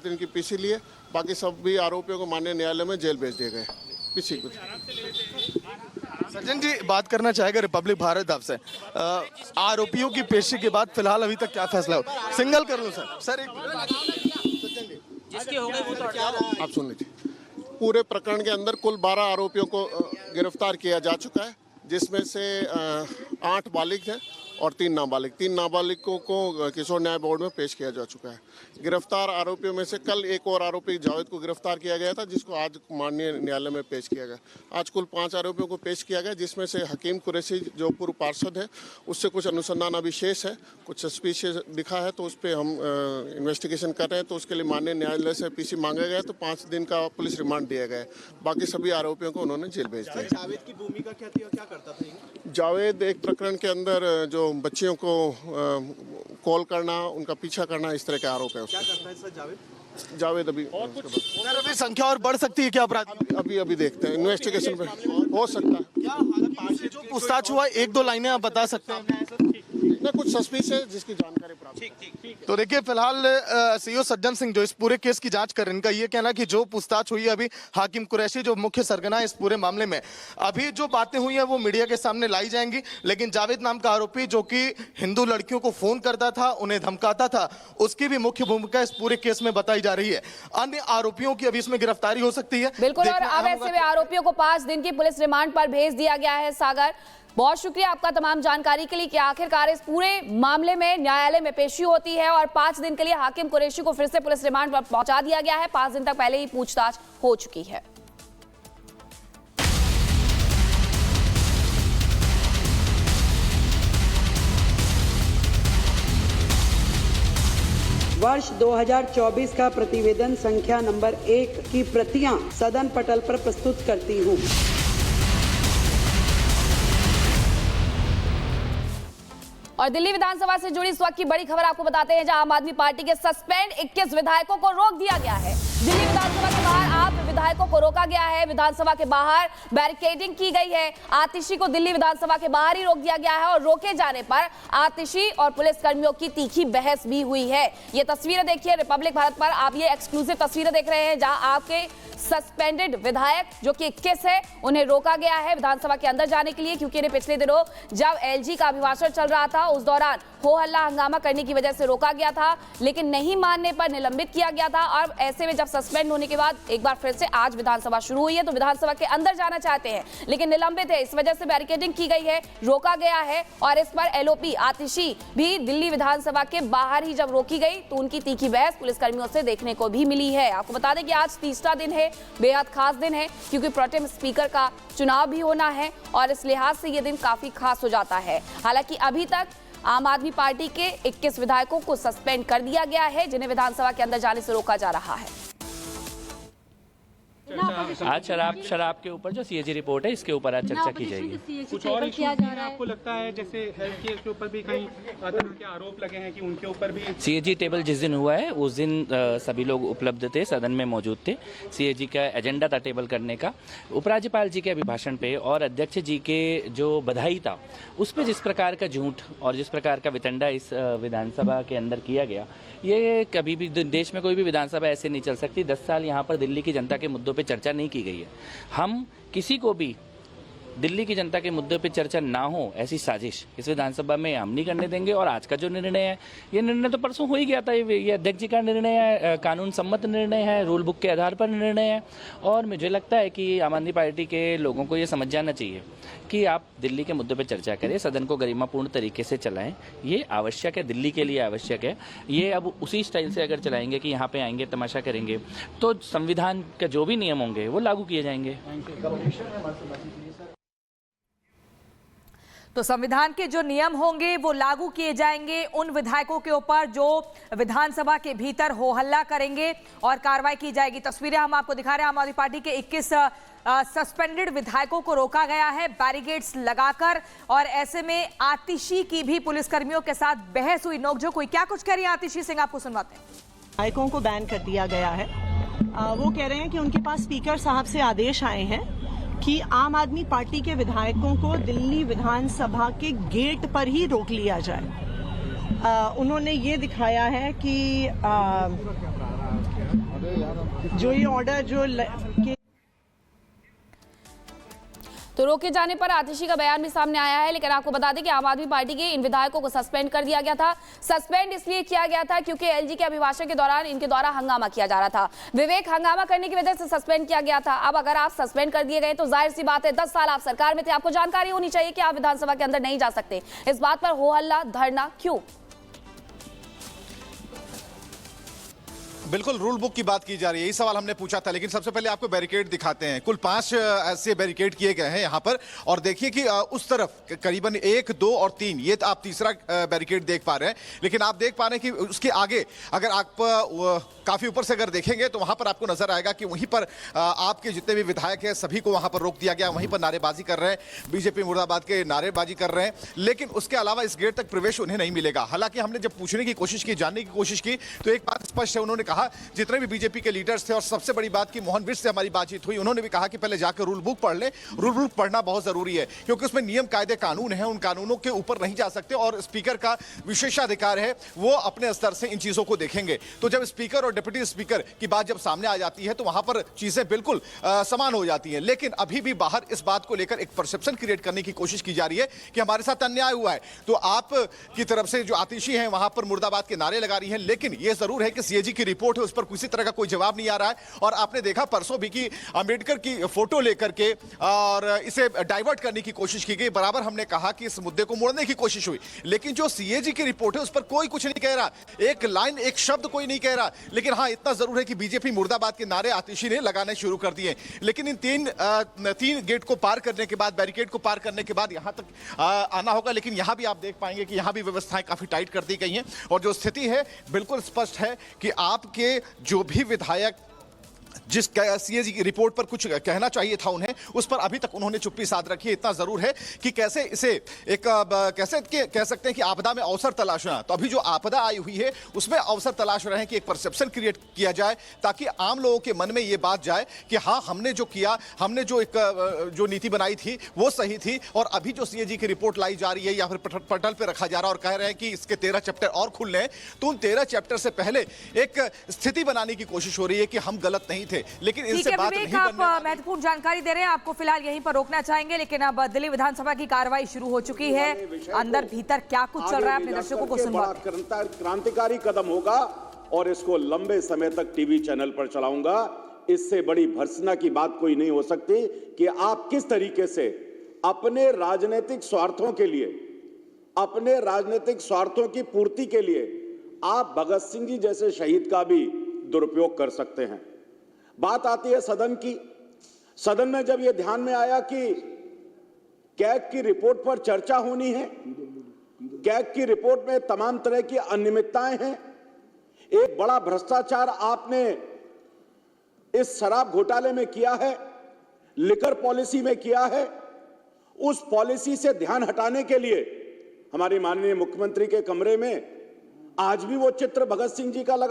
दिन की पीसी लिए, बाकी सभी आरोपियों को माननीय न्यायालय में जेल भेज दिए गए। पीसी कुछ सज्जन जी बात करना चाहेगा रिपब्लिक भारत आपसे। आरोपियों की पेशी के बाद फिलहाल अभी तक क्या फैसला हो? सिंगल कर लूं सर एक जिसके हो गए वो तो आप सुन लीजिए। पूरे प्रकरण के अंदर कुल 12 आरोपियों को गिरफ्तार किया जा चुका है, जिसमें से 8 बालिग हैं और 3 नाबालिग। 3 नाबालिगों को किशोर न्याय बोर्ड में पेश किया जा चुका है। गिरफ्तार आरोपियों में से कल एक और आरोपी जावेद को गिरफ्तार किया गया था, जिसको आज माननीय न्यायालय में पेश किया गया। आज कुल 5 आरोपियों को पेश किया गया, जिसमें से हकीम कुरैशी जो पूर्व पार्षद है, उससे कुछ अनुसंधान अभी शेष है, कुछ सस्पिशियस दिखा है, तो उस पर हम इन्वेस्टिगेशन कर रहे हैं। तो उसके लिए माननीय न्यायालय से पीसी मांगा गया, तो 5 दिन का पुलिस रिमांड दिया गया है। बाकी सभी आरोपियों को उन्होंने जेल भेज दिया। जावेद की भूमिका क्या थी और क्या करता था? जावेद एक प्रकरण के अंदर जो बच्चियों को कॉल करना, उनका पीछा करना, इस तरह के आरोप है। क्या करता है सर जावेद अभी अभी संख्या और बढ़ सकती है क्या अपराध? अभी देखते हैं, इन्वेस्टिगेशन पे हो सकता है। क्या जो पूछताछ हुआ 1-2 लाइनें आप बता सकते हैं? ना कुछ सस्पिश है जिसकी जानकारी प्राप्त। तो देखिए फिलहाल सीओ सज्जन सिंह जो इस पूरे केस की जांच कर रहे हैं, इनका ये कहना कि जो पूछताछ हुई है अभी हाकिम कुरैशी जो मुख्य सरगना है इस पूरे मामले में, अभी जो बातें हुई हैं वो मीडिया के सामने लाई जाएंगी। लेकिन जावेद नाम का आरोपी जो कि हिंदू लड़कियों को फोन करता था, उन्हें धमकाता था, उसकी भी मुख्य भूमिका इस पूरे केस में बताई जा रही है। अन्य आरोपियों की अभी इसमें गिरफ्तारी हो सकती है। बिल्कुल, और अब ऐसे में आरोपियों को 5 दिन की पुलिस रिमांड पर भेज दिया गया है। सागर, बहुत शुक्रिया आपका तमाम जानकारी के लिए कि आखिरकार इस पूरे मामले में न्यायालय में पेशी होती है और 5 दिन के लिए हाकिम कुरैशी को फिर से पुलिस रिमांड पर पहुंचा दिया गया है। 5 दिन तक पहले ही पूछताछ हो चुकी है। वर्ष 2024 का प्रतिवेदन संख्या नंबर 1 की प्रतियां सदन पटल पर प्रस्तुत करती हूँ। और दिल्ली विधानसभा से जुड़ी इस वक्त की बड़ी खबर आपको बताते हैं, जहां आम आदमी पार्टी के सस्पेंड 21 विधायकों को रोक दिया गया है। दिल्ली विधानसभा के बाहर 8 विधायकों को रोका गया है। विधानसभा के बाहर बैरिकेडिंग की गई है। आतिशी को दिल्ली विधानसभा के बाहर ही रोक दिया गया है और रोके जाने पर आतिशी और पुलिस कर्मियों की तीखी बहस भी हुई है। ये तस्वीरें देखिए रिपब्लिक भारत पर, आप ये एक्सक्लूसिव तस्वीरें देख रहे हैं, जहां आपके सस्पेंडेड विधायक जो कि 21 है, उन्हें रोका गया है विधानसभा के अंदर जाने के लिए, क्योंकि इन्हें पिछले दिनों जब एलजी का अभिभाषण चल रहा था उस दौरान हो हल्ला हंगामा करने की वजह से रोका गया था, लेकिन नहीं मानने पर निलंबित किया गया था। और ऐसे में जब सस्पेंड होने के बाद एक बार फिर से आज विधानसभा शुरू हुई है, तो विधानसभा के अंदर जाना चाहते हैं लेकिन निलंबित है, इस वजह से बैरिकेडिंग की गई है, रोका गया है। और इस पर एलओपी आतिशी भी दिल्ली विधानसभा के बाहर ही जब रोकी गई तो उनकी तीखी बहस पुलिसकर्मियों से देखने को भी मिली है। आपको बता दें कि आज तीसरा दिन है, बेहद खास दिन है, क्योंकि प्रोटेम स्पीकर का चुनाव भी होना है और इस लिहाज से यह दिन काफी खास हो जाता है। हालांकि अभी तक आम आदमी पार्टी के 21 विधायकों को सस्पेंड कर दिया गया है, जिन्हें विधानसभा के अंदर जाने से रोका जा रहा है। आज शराब के ऊपर जो सीएजी रिपोर्ट है, इसके ऊपर आज चर्चा की जाएगी। कुछ और इश्यूज में आपको लगता है, जैसे हेल्थ केयर के ऊपर भी कई तरह के आरोप लगे हैं कि उनके ऊपर भी सीएजी टेबल जिस दिन हुआ है उस दिन सभी लोग उपलब्ध थे, सदन में मौजूद थे। सीएजी का एजेंडा था टेबल करने का। उपराज्यपाल जी के अभिभाषण पे और अध्यक्ष जी के जो बधाई था उस पर जिस प्रकार का झूठ और जिस प्रकार का वितंडा इस विधानसभा के अंदर किया गया, ये कभी भी देश में कोई भी विधानसभा ऐसे नहीं चल सकती। 10 साल यहाँ पर दिल्ली की जनता के मुद्दों पे चर्चा नहीं की गई है। हम किसी को भी दिल्ली की जनता के मुद्दे पे चर्चा ना हो ऐसी साजिश इस विधानसभा में हम नहीं करने देंगे। और आज का जो निर्णय है, ये निर्णय तो परसों हो ही गया था। ये अध्यक्ष जी का निर्णय है, कानून सम्मत निर्णय है, रूल बुक के आधार पर निर्णय है। और मुझे लगता है कि आम आदमी पार्टी के लोगों को ये समझ जाना चाहिए कि आप दिल्ली के मुद्दे पर चर्चा करें, सदन को गरिमापूर्ण तरीके से चलाएं। ये आवश्यक है, दिल्ली के लिए आवश्यक है। ये अब उसी स्टाइल से अगर चलाएंगे कि यहाँ पे आएंगे तमाशा करेंगे, तो संविधान का जो भी नियम होंगे वो लागू किए जाएंगे। तो संविधान के जो नियम होंगे वो लागू किए जाएंगे उन विधायकों के ऊपर जो विधानसभा के भीतर हो हल्ला करेंगे और कार्रवाई की जाएगी। तस्वीरें हम आपको दिखा रहे हैं, आम आदमी पार्टी के 21 सस्पेंडेड विधायकों को रोका गया है बैरिकेड्स लगाकर। और ऐसे में आतिशी की भी पुलिसकर्मियों के साथ बहस हुई, नोकझोंक हुई। क्या कुछ कह रही है आतिशी सिंह, आपको सुनवाते हैं। विधायकों को बैन कर दिया गया है। वो कह रहे हैं कि उनके पास स्पीकर साहब से आदेश आए हैं कि आम आदमी पार्टी के विधायकों को दिल्ली विधानसभा के गेट पर ही रोक लिया जाए। उन्होंने ये दिखाया है कि जो ये ऑर्डर तो रोके जाने पर आतिशी का बयान भी सामने आया है, लेकिन आपको बता दें कि आम आदमी पार्टी के इन विधायकों को सस्पेंड कर दिया गया था। सस्पेंड इसलिए किया गया था क्योंकि एलजी के अभिभाषण के दौरान इनके द्वारा हंगामा किया जा रहा था। विवेक, हंगामा करने की वजह से सस्पेंड किया गया था। अब अगर आप सस्पेंड कर दिए गए तो जाहिर सी बात है 10 साल आप सरकार में थे, आपको जानकारी होनी चाहिए कि आप विधानसभा के अंदर नहीं जा सकते। इस बात पर हो हल्ला, धरना क्यों? बिल्कुल रूल बुक की बात की जा रही है, यही सवाल हमने पूछा था। लेकिन सबसे पहले आपको बैरिकेड दिखाते हैं। कुल 5 ऐसे बैरिकेड किए गए हैं यहाँ पर, और देखिए कि उस तरफ करीबन 1, 2 और 3, ये आप तीसरा बैरिकेड देख पा रहे हैं। लेकिन आप देख पा रहे हैं कि उसके आगे अगर आप काफी ऊपर से अगर देखेंगे तो वहां पर आपको नजर आएगा कि वहीं पर आपके जितने भी विधायक हैं सभी को वहां पर रोक दिया गया। वहीं पर नारेबाजी कर रहे हैं, बीजेपी मुर्दाबाद के नारेबाजी कर रहे हैं। लेकिन उसके अलावा इस गेट तक प्रवेश उन्हें नहीं मिलेगा। हालांकि हमने जब पूछने की कोशिश की, जानने की कोशिश की, तो एक बात स्पष्ट है। उन्होंने कहा, जितने भी बीजेपी के लीडर्स थे, और सबसे बड़ी बात की मोहन विर्क से हमारी बातचीत हुई, उन्होंने भी कहा कि पहले जाकर रूल बुक पढ़ ले। रूल बुक पढ़ना बहुत जरूरी है क्योंकि उसमें नियम कायदे कानून है, उन कानूनों के ऊपर नहीं जा सकते। और स्पीकर का विशेषाधिकार है, वो अपने स्तर से इन चीजों को देखेंगे। तो जब स्पीकर और डिप्टी स्पीकर की बात जब सामने आ जाती है तो वहां पर चीजें बिल्कुल समान हो जाती हैं। लेकिन अभी भी बाहर इस बात को लेकर एक परसेप्शन क्रिएट करने की कोशिश की जा रही है कि हमारे साथ अन्याय हुआ है। तो आप की तरफ से जो आतिशी हैं वहां पर मुर्दाबाद के नारे लगा रही हैं। लेकिन यह जरूर है कि सीएजी की रिपोर्ट है, उस पर किसी तरह का कोई जवाब नहीं आ रहा है। और आपने देखा परसों भी कि अंबेडकर की फोटो लेकर के और इसे डाइवर्ट करने की कोशिश की गई। बराबर हमने कहा कि इस मुद्दे को मोड़ने की कोशिश हुई, लेकिन जो सीएजी की रिपोर्ट है उस पर कोई कुछ नहीं कह रहा, एक लाइन, एक शब्द कोई नहीं कह रहा। लेकिन हाँ, इतना जरूर है कि बीजेपी मुर्दाबाद के नारे आतिशी ने लगाने शुरू कर दिए। लेकिन इन तीन गेट को पार करने के बाद, बैरिकेड को पार करने के बाद यहां तक आना होगा। लेकिन यहां भी आप देख पाएंगे कि यहां भी व्यवस्थाएं काफी टाइट कर दी गई हैं। और जो स्थिति है बिल्कुल स्पष्ट है कि आपके जो भी विधायक जिस सीएजी की रिपोर्ट पर कुछ कहना चाहिए था उन्हें, उस पर अभी तक उन्होंने चुप्पी साध रखी है। इतना जरूर है कि कैसे इसे एक कैसे कह सकते हैं कि आपदा में अवसर तलाशना। तो अभी जो आपदा आई हुई है उसमें अवसर तलाश रहे हैं कि एक परसेप्शन क्रिएट किया जाए, ताकि आम लोगों के मन में ये बात जाए कि हाँ, हमने जो किया, हमने जो नीति बनाई थी वो सही थी। और अभी जो सीएजी की रिपोर्ट लाई जा रही है या फिर पटल पर रखा जा रहा है और कह रहे हैं कि इसके 13 चैप्टर और खुल रहे हैं, तो उन 13 चैप्टर से पहले एक स्थिति बनाने की कोशिश हो रही है कि हम गलत नहीं थे। लेकिन इनसे बात नहीं बनने वाली। आप महत्वपूर्ण जानकारी दे रहे हैं, आपको फिलहाल यहीं पर रोकना चाहेंगे। लेकिन अब दिल्ली विधानसभा की कार्रवाई शुरू हो चुकी है, अंदर भीतर क्या कुछ चल रहा है अपने दर्शकों को सुनवाते हैं। क्रांतिकारी कदम होगा और इसको लंबे समय तक टीवी चैनल पर चलाऊंगा। इससे बड़ी भर्त्सना की बात कोई नहीं हो सकती कि आप किस तरीके से अपने राजनीतिक स्वार्थों के लिए, अपने राजनीतिक स्वार्थों की पूर्ति के लिए आप भगत सिंह जी जैसे शहीद का भी दुरुपयोग कर सकते हैं। बात आती है सदन की। सदन में जब यह ध्यान में आया कि कैग की रिपोर्ट पर चर्चा होनी है, कैग की रिपोर्ट में तमाम तरह की अनियमितताएं हैं, एक बड़ा भ्रष्टाचार आपने इस शराब घोटाले में किया है, लिकर पॉलिसी में किया है, उस पॉलिसी से ध्यान हटाने के लिए हमारी माननीय मुख्यमंत्री के कमरे में आज भी वो चित्र भगत सिंह जी का लगा।